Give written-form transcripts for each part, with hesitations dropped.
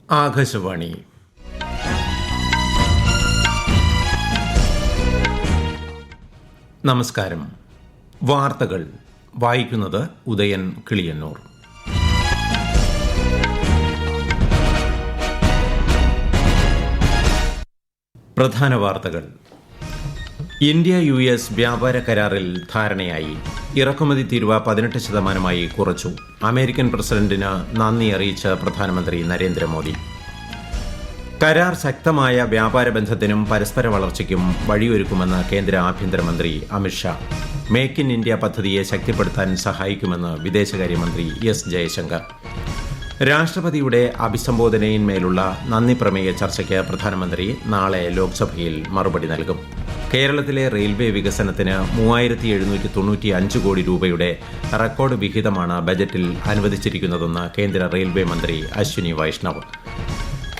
ആകാശവാണി. നമസ്കാരം. വാർത്തകൾ വായിക്കുന്നത് ഉദയൻ കിളിയന്നൂർ. പ്രധാന വാർത്തകൾ. ഇന്ത്യ US വ്യാപാര കരാറിൽ ധാരണയായി. ഇറക്കുമതി തീരുവ 18% കുറച്ചു. അമേരിക്കൻ പ്രസിഡന്റിന് നന്ദി അറിയിച്ച് പ്രധാനമന്ത്രി നരേന്ദ്രമോദി. കരാർ ശക്തമായ വ്യാപാര ബന്ധത്തിനും പരസ്പര വളർച്ചയ്ക്കും വഴിയൊരുക്കുമെന്ന് കേന്ദ്ര ആഭ്യന്തരമന്ത്രി അമിത്ഷാ. മേക്ക് ഇൻ ഇന്ത്യ പദ്ധതിയെ ശക്തിപ്പെടുത്താൻ സഹായിക്കുമെന്ന് വിദേശകാര്യമന്ത്രി എസ് ജയശങ്കർ. രാഷ്ട്രപതിയുടെ അഭിസംബോധനയിന്മേലുള്ള നന്ദി പ്രമേയ ചർച്ചയ്ക്ക് പ്രധാനമന്ത്രി നാളെ ലോക്സഭയിൽ മറുപടി നൽകും. കേരളത്തിലെ റെയിൽവേ വികസനത്തിന് 3795 കോടി രൂപയുടെ റെക്കോർഡ് വിഹിതമാണ് ബജറ്റിൽ അനുവദിച്ചിരിക്കുന്നതെന്ന് കേന്ദ്ര റെയിൽവേ മന്ത്രി അശ്വിനി വൈഷ്ണവ്.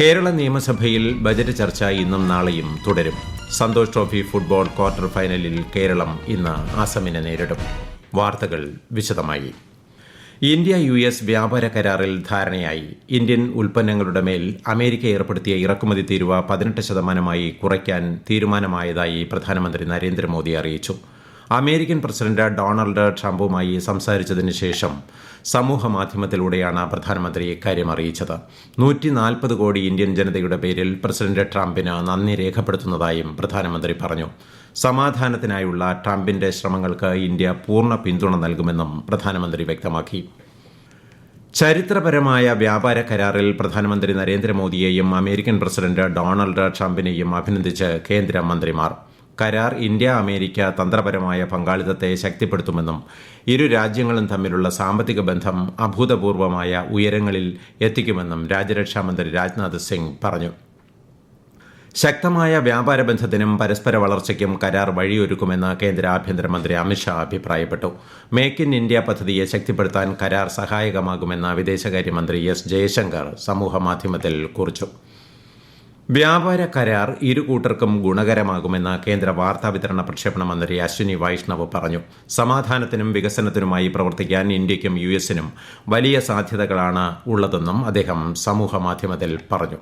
കേരള നിയമസഭയിൽ ബജറ്റ് ചർച്ച ഇന്നും നാളെയും തുടരും. സന്തോഷ് ട്രോഫി ഫുട്ബോൾ ക്വാർട്ടർ ഫൈനലിൽ കേരളം ഇന്ന് അസമിനെ നേരിടും. വാർത്തകൾ വിശദമായി. ഇന്ത്യ US വ്യാപാര കരാറിൽ ധാരണയായി. ഇന്ത്യൻ ഉൽപ്പന്നങ്ങളുടെ മേൽ അമേരിക്ക ഏർപ്പെടുത്തിയ ഇറക്കുമതി തീരുവ 18% കുറയ്ക്കാൻ തീരുമാനമായതായി പ്രധാനമന്ത്രി നരേന്ദ്രമോദി അറിയിച്ചു. അമേരിക്കൻ പ്രസിഡന്റ് ഡൊണാൾഡ് ട്രംപുമായി സംസാരിച്ചതിന് ശേഷം സമൂഹമാധ്യമത്തിലൂടെയാണ് പ്രധാനമന്ത്രി ഇക്കാര്യം അറിയിച്ചത്. 140 കോടി ഇന്ത്യൻ ജനതയുടെ പേരിൽ പ്രസിഡന്റ് ട്രംപിന് നന്ദി രേഖപ്പെടുത്തുന്നതായും പ്രധാനമന്ത്രി പറഞ്ഞു. സമാധാനത്തിനായുള്ള ട്രംപിന്റെ ശ്രമങ്ങൾക്ക് ഇന്ത്യ പൂർണ്ണ പിന്തുണ നൽകുമെന്നും പ്രധാനമന്ത്രി വ്യക്തമാക്കി. ചരിത്രപരമായ വ്യാപാര കരാറിൽ പ്രധാനമന്ത്രി നരേന്ദ്രമോദിയെയും അമേരിക്കൻ പ്രസിഡന്റ് ഡൊണാൾഡ് ട്രംപിനെയും അഭിനന്ദിച്ച് കേന്ദ്ര മന്ത്രിമാർ. കരാർ ഇന്ത്യ അമേരിക്ക തന്ത്രപരമായ പങ്കാളിത്തത്തെ ശക്തിപ്പെടുത്തുമെന്നും ഇരു രാജ്യങ്ങളും തമ്മിലുള്ള സാമ്പത്തിക ബന്ധം അഭൂതപൂർവമായ ഉയരങ്ങളിൽ എത്തിക്കുമെന്നും രാജ്യരക്ഷാമന്ത്രി രാജ്നാഥ് സിംഗ് പറഞ്ഞു. ശക്തമായ വ്യാപാര ബന്ധത്തിനും പരസ്പര വളർച്ചയ്ക്കും കരാർ വഴിയൊരുക്കുമെന്ന് കേന്ദ്ര ആഭ്യന്തരമന്ത്രി അമിത്ഷാ അഭിപ്രായപ്പെട്ടു. മേക്ക് ഇൻ ഇന്ത്യ പദ്ധതിയെ ശക്തിപ്പെടുത്താൻ കരാർ സഹായകമാകുമെന്ന് വിദേശകാര്യമന്ത്രി എസ് ജയശങ്കർ സമൂഹമാധ്യമത്തിൽ കുറിച്ചു. വ്യാപാര കരാർ ഇരു കൂട്ടർക്കും ഗുണകരമാകുമെന്ന് കേന്ദ്ര വാർത്താവിതരണ പ്രക്ഷേപണ മന്ത്രി അശ്വിനി വൈഷ്ണവ് പറഞ്ഞു. സമാധാനത്തിനും വികസനത്തിനുമായി പ്രവർത്തിക്കാൻ ഇന്ത്യയ്ക്കും US-നും വലിയ സാധ്യതകളാണ് ഉള്ളതെന്നും അദ്ദേഹം സമൂഹമാധ്യമത്തിൽ പറഞ്ഞു.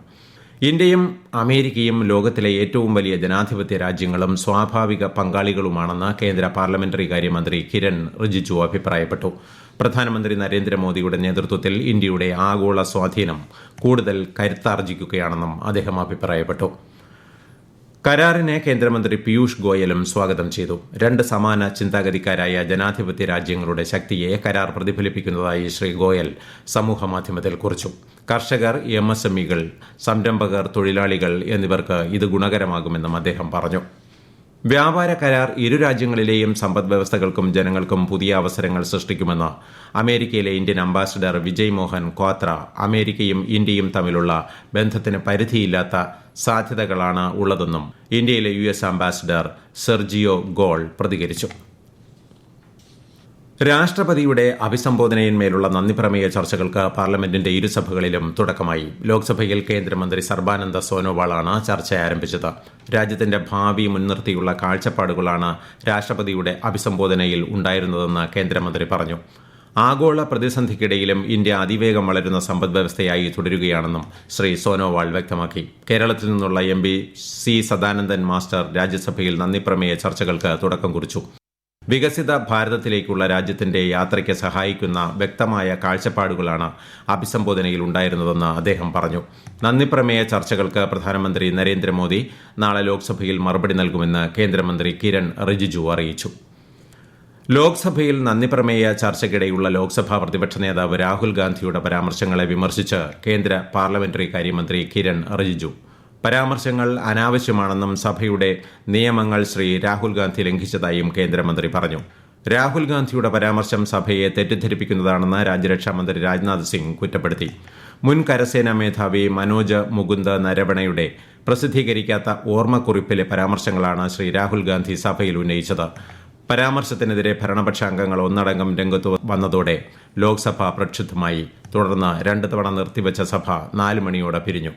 ഇന്ത്യയും അമേരിക്കയും ലോകത്തിലെ ഏറ്റവും വലിയ ജനാധിപത്യ രാജ്യങ്ങളും സ്വാഭാവിക പങ്കാളികളുമാണെന്ന് കേന്ദ്ര പാർലമെന്ററി കാര്യമന്ത്രി കിരൺ റിജിജു അഭിപ്രായപ്പെട്ടു. പ്രധാനമന്ത്രി നരേന്ദ്രമോദിയുടെ നേതൃത്വത്തിൽ ഇന്ത്യയുടെ ആഗോള സ്വാധീനം കൂടുതൽ കരുത്താർജിക്കുകയാണെന്നും അദ്ദേഹം അഭിപ്രായപ്പെട്ടു. കരാറിനെ കേന്ദ്രമന്ത്രി പീയൂഷ് ഗോയലും സ്വാഗതം ചെയ്തു. 2 സമാന ചിന്താഗതിക്കാരായ ജനാധിപത്യ രാജ്യങ്ങളുടെ ശക്തിയെ കരാർ പ്രതിഫലിപ്പിക്കുന്നതായി ശ്രീ ഗോയൽ സമൂഹമാധ്യമത്തിൽ കുറിച്ചു. കർഷകർ, MSME-കൾ, സംരംഭകർ, തൊഴിലാളികൾ എന്നിവർക്ക് ഇത് ഗുണകരമാകുമെന്നും അദ്ദേഹം പറഞ്ഞു. വ്യാപാര കരാർ ഇരു രാജ്യങ്ങളിലെയും സമ്പദ്വ്യവസ്ഥകൾക്കും ജനങ്ങൾക്കും പുതിയ അവസരങ്ങൾ സൃഷ്ടിക്കുമെന്ന് അമേരിക്കയിലെ ഇന്ത്യൻ അംബാസിഡർ വിജയ് മോഹൻ ക്വാത്ര അമേരിക്കയും ഇന്ത്യയും തമ്മിലുള്ള ബന്ധത്തിന് പരിധിയില്ലാത്ത സാധ്യതകളാണ് ഉള്ളതെന്നും ഇന്ത്യയിലെ US അംബാസിഡർ സെർജിയോ ഗോൾ പ്രതികരിച്ചു. രാഷ്ട്രപതിയുടെ അഭിസംബോധനയിന്മേലുള്ള നന്ദിപ്രമേയ ചർച്ചകൾക്ക് പാർലമെന്റിന്റെ ഇരുസഭകളിലും തുടക്കമായി. ലോക്സഭയിൽ കേന്ദ്രമന്ത്രി സർബാനന്ദ സോനോവാളാണ് ചർച്ച ആരംഭിച്ചത്. രാജ്യത്തിന്റെ ഭാവി മുൻനിർത്തിയുള്ള കാഴ്ചപ്പാടുകളാണ് രാഷ്ട്രപതിയുടെ അഭിസംബോധനയിൽ ഉണ്ടായിരുന്നതെന്ന് കേന്ദ്രമന്ത്രി പറഞ്ഞു. ആഗോള പ്രതിസന്ധിക്കിടയിലും ഇന്ത്യ അതിവേഗം വളരുന്ന സമ്പദ്വ്യവസ്ഥയായി തുടരുകയാണെന്നും ശ്രീ സോനോവാൾ വ്യക്തമാക്കി. കേരളത്തിൽ നിന്നുള്ള MP C സദാനന്ദൻ മാസ്റ്റർ രാജ്യസഭയിൽ നന്ദിപ്രമേയ ചർച്ചകൾക്ക് തുടക്കം കുറിച്ചു. വികസിത ഭാരതത്തിലേക്കുള്ള രാജ്യത്തിന്റെ യാത്രയ്ക്ക് സഹായിക്കുന്ന വ്യക്തമായ കാഴ്ചപ്പാടുകളാണ് അഭിസംബോധനയിൽ ഉണ്ടായിരുന്നതെന്ന് അദ്ദേഹം പറഞ്ഞു. നന്ദിപ്രമേയ ചർച്ചകൾക്ക് പ്രധാനമന്ത്രി നരേന്ദ്രമോദി നാളെ ലോക്സഭയിൽ മറുപടി നൽകുമെന്ന് കേന്ദ്രമന്ത്രി കിരൺ റിജിജു അറിയിച്ചു. ലോക്സഭയിൽ നന്ദിപ്രമേയ ചർച്ചയ്ക്കിടെയുള്ള ലോക്സഭാ പ്രതിപക്ഷ നേതാവ് രാഹുൽ ഗാന്ധിയുടെ പരാമർശങ്ങളെ വിമർശിച്ച് കേന്ദ്ര പാർലമെന്ററി കാര്യമന്ത്രി കിരൺ റിജിജു. പരാമർശങ്ങൾ അനാവശ്യമാണെന്നും സഭയുടെ നിയമങ്ങൾ ശ്രീ രാഹുൽ ഗാന്ധി ലംഘിച്ചതായും കേന്ദ്രമന്ത്രി പറഞ്ഞു. രാഹുൽ ഗാന്ധിയുടെ പരാമർശം സഭയെ തെറ്റിദ്ധരിപ്പിക്കുന്നതാണെന്ന് രാജ്യരക്ഷാമന്ത്രി രാജ്നാഥ് സിംഗ് കുറ്റപ്പെടുത്തി. മുൻ കരസേനാ മേധാവി മനോജ് മുകുന്ദ് നരവണയുടെ പ്രസിദ്ധീകരിക്കാത്ത ഓർമ്മക്കുറിപ്പിലെ പരാമർശങ്ങളാണ് ശ്രീ രാഹുൽ ഗാന്ധി സഭയിൽ ഉന്നയിച്ചത്. പരാമർശത്തിനെതിരെ ഭരണപക്ഷ അംഗങ്ങൾ ഒന്നടങ്കം രംഗത്ത് വന്നതോടെ ലോക്സഭ പ്രക്ഷുബ്ധമായി. തുടർന്ന് 2 തവണ നിർത്തിവച്ച സഭ 4 മണിയോടെ പിരിഞ്ഞു.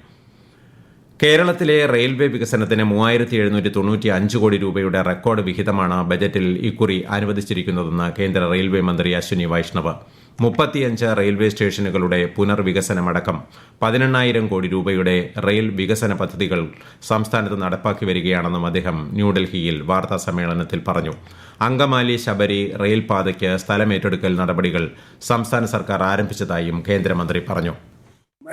കേരളത്തിലെ റെയിൽവേ വികസനത്തിന് 3795 കോടി രൂപയുടെ റെക്കോർഡ് വിഹിതമാണ് ബജറ്റിൽ ഇക്കുറി അനുവദിച്ചിരിക്കുന്നതെന്ന് കേന്ദ്ര റെയിൽവേ മന്ത്രി അശ്വിനി വൈഷ്ണവ്. 35 റെയിൽവേ സ്റ്റേഷനുകളുടെ പുനർവികസനമടക്കം 18,000 കോടി രൂപയുടെ റെയിൽ വികസന പദ്ധതികൾ സംസ്ഥാനത്ത് നടപ്പാക്കി വരികയാണെന്നും അദ്ദേഹം ന്യൂഡൽഹിയിൽ വാർത്താസമ്മേളനത്തിൽ പറഞ്ഞു. അങ്കമാലി ശബരി റെയിൽപാതയ്ക്ക് സ്ഥലമേറ്റെടുക്കൽ നടപടികൾ സംസ്ഥാന സർക്കാർ ആരംഭിച്ചതായും കേന്ദ്രമന്ത്രി പറഞ്ഞു.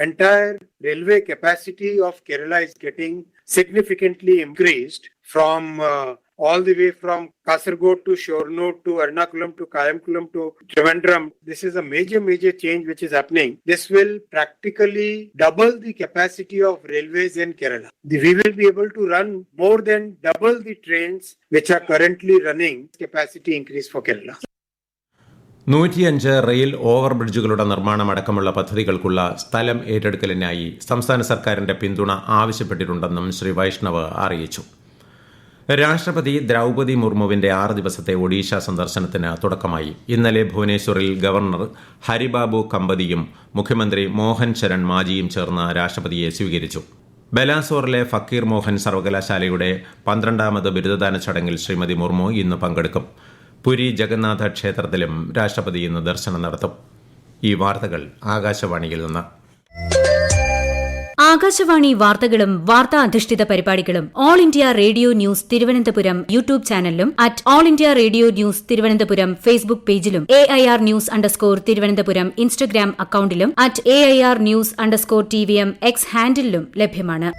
Entire railway capacity of Kerala is getting significantly increased from all the way from Kasaragod to Shornur to Ernakulam to Kayamkulam to Trivandrum. This is a major change which is happening. This will practically double the capacity of railways in Kerala. We will be able to run more than double the trains which are currently running. Capacity increase for Kerala. 105 rail ഓവർബ്രിഡ്ജുകളുടെ നിർമ്മാണമടക്കമുള്ള പദ്ധതികൾക്കുള്ള സ്ഥലം ഏറ്റെടുക്കലിനായി സംസ്ഥാന സർക്കാരിന്റെ പിന്തുണ ആവശ്യപ്പെട്ടിട്ടുണ്ടെന്നും ശ്രീ വൈഷ്ണവ് അറിയിച്ചു. രാഷ്ട്രപതി ദ്രൗപദി മുർമുവിന്റെ 6 ദിവസത്തെ ഒഡീഷ സന്ദർശനത്തിന് തുടക്കമായി. ഇന്നലെ ഭുവനേശ്വറിൽ ഗവർണർ ഹരിബാബു കമ്പതിയും മുഖ്യമന്ത്രി മോഹൻ ചരൺ മാജിയും ചേർന്ന് രാഷ്ട്രപതിയെ സ്വീകരിച്ചു. ബലാസോറിലെ ഫക്കീർ മോഹൻ സർവകലാശാലയുടെ 12ാമത് ബിരുദദാന ചടങ്ങിൽ ശ്രീമതി മുർമു ഇന്ന് പങ്കെടുക്കും. പുരി ജഗന്നാഥ ക്ഷേത്രത്തിലും രാഷ്ട്രപതി ഇന്ന് ദർശനം നടത്തും. ഈ വാർത്തകൾ ആകാശവാണിയിൽ നിന്ന്. ആകാശവാണി വാർത്തകളും വാർത്താ അധിഷ്ഠിത പരിപാടികളും all India radio news Thiruvananthapuram YouTube ചാനലിലും @all India radio news Thiruvananthapuram Facebook പേജിലും AIR ന്യൂസ് _ തിരുവനന്തപുരം ഇൻസ്റ്റഗ്രാം അക്കൌണ്ടിലും @AIR ന്യൂസ് _ TVM X ഹാൻഡിലും ലഭ്യമാണ്.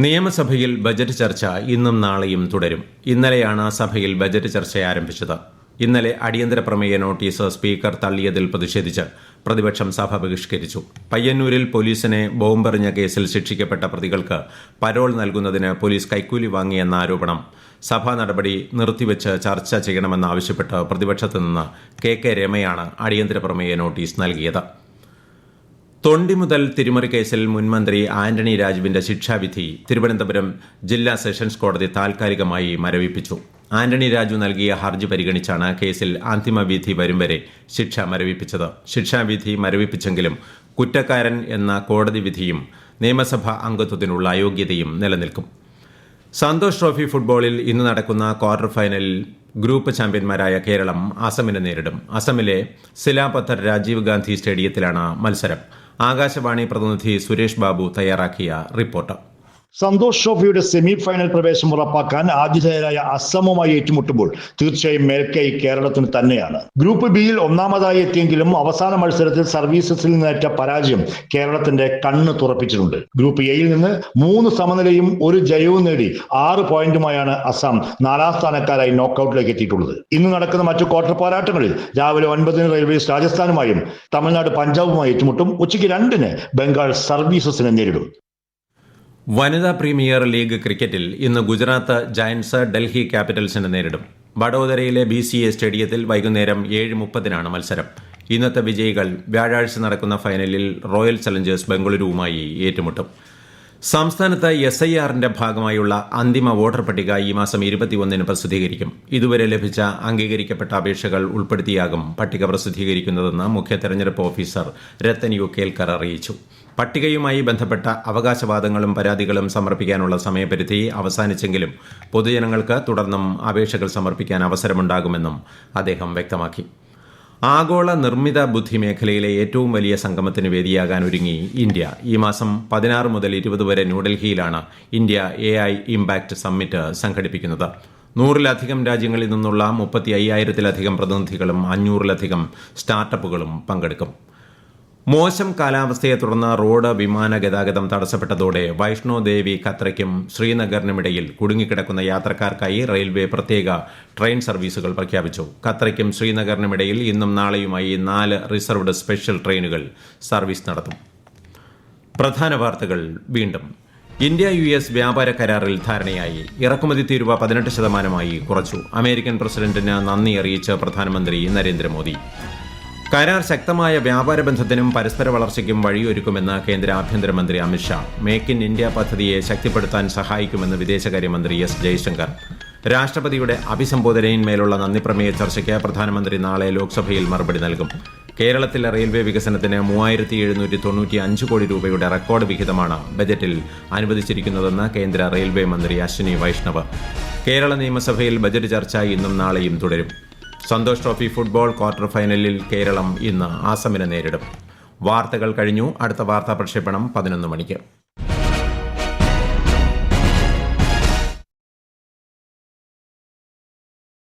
നിയമസഭയിൽ ബജറ്റ് ചർച്ച ഇന്നും നാളെയും തുടരും. ഇന്നലെയാണ് സഭയിൽ ബജറ്റ് ചർച്ച ആരംഭിച്ചത്. ഇന്നലെ അടിയന്തര പ്രമേയ നോട്ടീസ് സ്പീക്കർ തള്ളിയതിൽ പ്രതിഷേധിച്ച് പ്രതിപക്ഷം സഭ ബഹിഷ്കരിച്ചു. പയ്യന്നൂരിൽ പോലീസിനെ ബോംബെറിഞ്ഞ കേസിൽ ശിക്ഷിക്കപ്പെട്ട പ്രതികൾക്ക് പരോൾ നൽകുന്നതിന് പോലീസ് കൈക്കൂലി വാങ്ങിയെന്ന ആരോപണം. സഭാ നടപടി നിർത്തിവെച്ച് ചർച്ച ചെയ്യണമെന്നാവശ്യപ്പെട്ട് പ്രതിപക്ഷത്തു നിന്ന് KK രമയാണ് അടിയന്തര പ്രമേയ നോട്ടീസ് നൽകിയത്. തൊണ്ടി മുതൽ തിരിമറി കേസിൽ മുൻമന്ത്രി ആന്റണി രാജുവിന്റെ ശിക്ഷാവിധി തിരുവനന്തപുരം ജില്ലാ സെഷൻസ് കോടതി താൽക്കാലികമായി മരവിപ്പിച്ചു. ആന്റണി രാജു നൽകിയ ഹർജി പരിഗണിച്ചാണ് കേസിൽ അന്തിമവിധി വരും വരെ ശിക്ഷ മരവിപ്പിച്ചത്. ശിക്ഷാവിധി മരവിപ്പിച്ചെങ്കിലും കുറ്റക്കാരൻ എന്ന കോടതി വിധിയും നിയമസഭാ അംഗത്വത്തിനുള്ള അയോഗ്യതയും നിലനിൽക്കും. സന്തോഷ് ട്രോഫി ഫുട്ബോളിൽ ഇന്ന് നടക്കുന്ന ക്വാർട്ടർ ഫൈനലിൽ ഗ്രൂപ്പ് ചാമ്പ്യന്മാരായ കേരളം അസമിനെ നേരിടും. അസമിലെ സിലാപത്തർ രാജീവ് ഗാന്ധി സ്റ്റേഡിയത്തിലാണ് മത്സരം. ആകാശവാണി പ്രതിനിധി സുരേഷ് ബാബു തയ്യാറാക്കിയ റിപ്പോർട്ട്. സന്തോഷ് ട്രോഫിയുടെ സെമി ഫൈനൽ പ്രവേശനം ഉറപ്പാക്കാൻ ആതിഥേയരായ അസമുമായി ഏറ്റുമുട്ടുമ്പോൾ തീർച്ചയായും മേൽക്കൈ കേരളത്തിന് തന്നെയാണ്. ഗ്രൂപ്പ് ബിയിൽ ഒന്നാമതായി എത്തിയെങ്കിലും അവസാന മത്സരത്തിൽ സർവീസസിൽ നിന്നേറ്റ പരാജയം കേരളത്തിന്റെ കണ്ണ് തുറപ്പിച്ചിട്ടുണ്ട്. ഗ്രൂപ്പ് എയിൽ നിന്ന് 3 സമനിലയും 1 ജയവും നേടി 6 പോയിന്റുമായാണ് അസം 4ാം സ്ഥാനക്കാരായി നോക്കൌട്ടിലേക്ക് എത്തിയിട്ടുള്ളത്. ഇന്ന് നടക്കുന്ന മറ്റു ക്വാർട്ടർ പോരാട്ടങ്ങളിൽ രാവിലെ 9 റെയിൽവേസ് രാജസ്ഥാനുമായും തമിഴ്നാട് പഞ്ചാബുമായി ഏറ്റുമുട്ടും. ഉച്ചയ്ക്ക് 2 ബംഗാൾ സർവീസസിനെ നേരിടും. വനിതാ പ്രീമിയർ ലീഗ് ക്രിക്കറ്റിൽ ഇന്ന് ഗുജറാത്ത് ജയന്റ്സ് ഡൽഹി ക്യാപിറ്റൽസിനെ നേരിടും. വഡോദരയിലെ BCA സ്റ്റേഡിയത്തിൽ വൈകുന്നേരം 7:30 മത്സരം. ഇന്നത്തെ വിജയികൾ വ്യാഴാഴ്ച നടക്കുന്ന ഫൈനലിൽ റോയൽ ചലഞ്ചേഴ്സ് ബംഗളൂരുവുമായി ഏറ്റുമുട്ടും. സംസ്ഥാനത്ത് SIRന്റെ ഭാഗമായുള്ള അന്തിമ വോട്ടർ പട്ടിക ഈ മാസം 21 പ്രസിദ്ധീകരിക്കും. ഇതുവരെ ലഭിച്ച അംഗീകരിക്കപ്പെട്ട അപേക്ഷകൾ ഉൾപ്പെടുത്തിയാകും പട്ടിക പ്രസിദ്ധീകരിക്കുന്നതെന്ന് മുഖ്യ തെരഞ്ഞെടുപ്പ് ഓഫീസർ രത്തൻ യു കേൽക്കർ അറിയിച്ചു. പട്ടികയുമായി ബന്ധപ്പെട്ട അവകാശവാദങ്ങളും പരാതികളും സമർപ്പിക്കാനുള്ള സമയപരിധി അവസാനിച്ചെങ്കിലും പൊതുജനങ്ങൾക്ക് തുടർന്നും അപേക്ഷകൾ സമർപ്പിക്കാൻ അവസരമുണ്ടാകുമെന്നും അദ്ദേഹം വ്യക്തമാക്കി. ആഗോള നിർമ്മിത ബുദ്ധി മേഖലയിലെ ഏറ്റവും വലിയ സംഗമത്തിന് വേദിയാകാൻ ഒരുങ്ങി ഇന്ത്യ. ഈ മാസം 16 മുതൽ 20 വരെ ന്യൂഡൽഹിയിലാണ് ഇന്ത്യ AI ഇംപാക്ട് സമ്മിറ്റ് സംഘടിപ്പിക്കുന്നത്. 100-ലധികം രാജ്യങ്ങളിൽ നിന്നുള്ള 35,000-ലധികം പ്രതിനിധികളും 500-ലധികം സ്റ്റാർട്ടപ്പുകളും പങ്കെടുക്കും. മോശം കാലാവസ്ഥയെ തുടർന്ന് റോഡ് വിമാന ഗതാഗതം തടസ്സപ്പെട്ടതോടെ വൈഷ്ണോ ദേവി കത്രയ്ക്കും ശ്രീനഗറിനുമിടയിൽ കുടുങ്ങിക്കിടക്കുന്ന യാത്രക്കാർക്കായി റെയിൽവേ പ്രത്യേക ട്രെയിൻ സർവീസുകൾ പ്രഖ്യാപിച്ചു. കത്രയ്ക്കും ശ്രീനഗറിനുമിടയിൽ ഇന്നും നാളെയുമായി 4 റിസർവ്ഡ് സ്പെഷ്യൽ ട്രെയിനുകൾ സർവീസ് നടത്തും. പ്രധാന വാർത്തകൾ വീണ്ടും. ഇന്ത്യ-US വ്യാപാര കരാറിൽ ധാരണയായി. ഇറക്കുമതി തീരുവ 18% കുറച്ചു. അമേരിക്കൻ പ്രസിഡന്റിന് നന്ദി അറിയിച്ച് പ്രധാനമന്ത്രി നരേന്ദ്രമോദി. കരാർ ശക്തമായ വ്യാപാര ബന്ധത്തിനും പരസ്പര വളർച്ചയ്ക്കും വഴിയൊരുക്കുമെന്ന് കേന്ദ്ര ആഭ്യന്തരമന്ത്രി അമിത്ഷാ. മേക്ക് ഇൻ ഇന്ത്യ പദ്ധതിയെ ശക്തിപ്പെടുത്താൻ സഹായിക്കുമെന്ന് വിദേശകാര്യമന്ത്രി S. ജയശങ്കർ. രാഷ്ട്രപതിയുടെ അഭിസംബോധനയിന്മേലുള്ള നന്ദിപ്രമേയ ചർച്ചയ്ക്ക് പ്രധാനമന്ത്രി നാളെ ലോക്സഭയിൽ മറുപടി നൽകും. കേരളത്തിലെ റെയിൽവേ വികസനത്തിന് 3795 കോടി രൂപയുടെ റെക്കോർഡ് വിഹിതമാണ് ബജറ്റിൽ അനുവദിച്ചിരിക്കുന്നതെന്ന് കേന്ദ്ര റെയിൽവേ മന്ത്രി അശ്വിനി വൈഷ്ണവ്. കേരള നിയമസഭയിൽ ബജറ്റ് ചർച്ച ഇന്നും നാളെയും തുടരും. സന്തോഷ് ട്രോഫി ഫുട്ബോൾ ക്വാർട്ടർ ഫൈനലിൽ കേരളം ഇന്ന് ആസമിനെ നേരിടും. വാർത്തകൾ കഴിഞ്ഞു. അടുത്ത വാർത്താ പ്രക്ഷേപണം 11 മണിക്ക്.